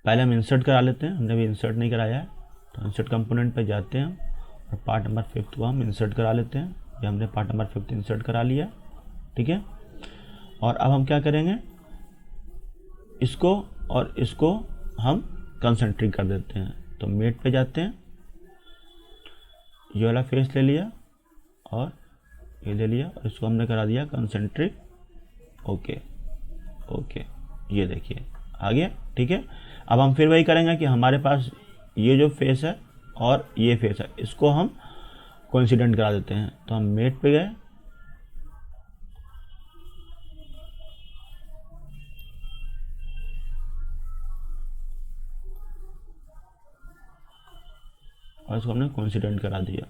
पहले हम इंसर्ट करा लेते हैं, हमने भी इंसर्ट नहीं कराया है। तो इंसर्ट कंपोनेंट पे जाते हैं और पार्ट नंबर 5 को हम इंसर्ट करा लेते हैं। ये हमने पार्ट नंबर 5 इंसर्ट करा लिया, ठीक है। और अब हम क्या करेंगे, इसको और इसको हम कंसेंट्रिक कर देते हैं। तो मेट पे जाते हैं, ये वाला फेस ले लिया और ये ले लिया और इसको हमने करा दिया कंसेंट्रिक। ओके ओके, ये देखिए आ गया, ठीक है। अब हम फिर वही करेंगे कि हमारे पास ये जो फेस है और ये फेस है, इसको हम कोइंसिडेंट करा देते हैं। तो हम मेट पे गए, और इसको हमने कोइंसिडेंट करा दिया,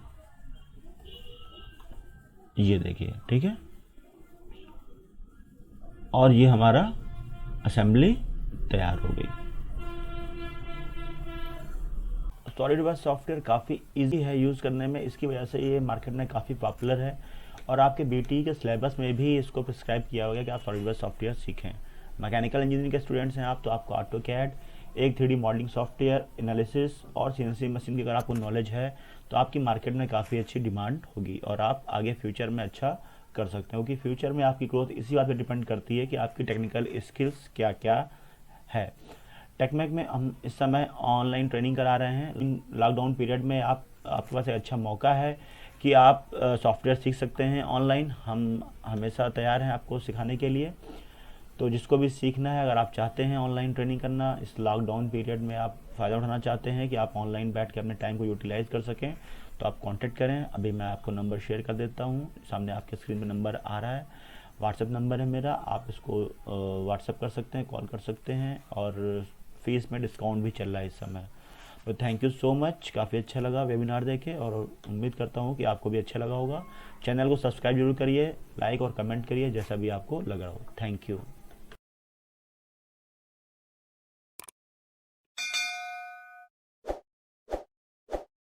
ये देखिए, ठीक है। और ये हमारा असेंबली तैयार हो गई। सॉलिडवर्क्स सॉफ्टवेयर काफ़ी इजी है यूज़ करने में, इसकी वजह से ये मार्केट में काफ़ी पॉपुलर है। और आपके बीटी के सिलेबस में भी इसको प्रिस्क्राइब किया होगा कि आप सॉलिडवर्क्स सॉफ्टवेयर सीखें। मैकेनिकल इंजीनियरिंग के स्टूडेंट्स हैं आप, तो आपको ऑटोकैड, एक 3D मॉडलिंग सॉफ्टवेयर, एनालिसिस और CNC मशीन की अगर आपको नॉलेज है तो आपकी मार्केट में काफ़ी अच्छी डिमांड होगी और आप आगे फ्यूचर में अच्छा कर सकते हैं। क्योंकि फ्यूचर में आपकी ग्रोथ इसी बात पे डिपेंड करती है कि आपकी टेक्निकल स्किल्स क्या क्या है। टेकमेक में हम इस समय ऑनलाइन ट्रेनिंग करा रहे हैं। इन लॉकडाउन पीरियड में आपके पास एक अच्छा मौका है कि आप सॉफ्टवेयर सीख सकते हैं ऑनलाइन। हम हमेशा तैयार हैं आपको सिखाने के लिए। तो जिसको भी सीखना है, अगर आप चाहते हैं ऑनलाइन ट्रेनिंग करना, इस लॉकडाउन पीरियड में आप फ़ायदा उठाना चाहते हैं कि आप ऑनलाइन बैठ के अपने टाइम को यूटिलाइज़ कर सकें, तो आप कांटेक्ट करें। अभी मैं आपको नंबर शेयर कर देता हूँ, सामने आपके स्क्रीन पे नंबर आ रहा है, व्हाट्सएप नंबर है मेरा, आप इसको व्हाट्सएप कर सकते हैं, कॉल कर सकते हैं। और फीस में डिस्काउंट भी चल रहा है इस समय। तो थैंक यू सो मच, काफ़ी अच्छा लगा वेबिनार देखे और उम्मीद करता हूँ कि आपको भी अच्छा लगा होगा। चैनल को सब्सक्राइब जरूर करिए, लाइक और कमेंट करिए जैसा भी आपको लग रहा हो। Thank you.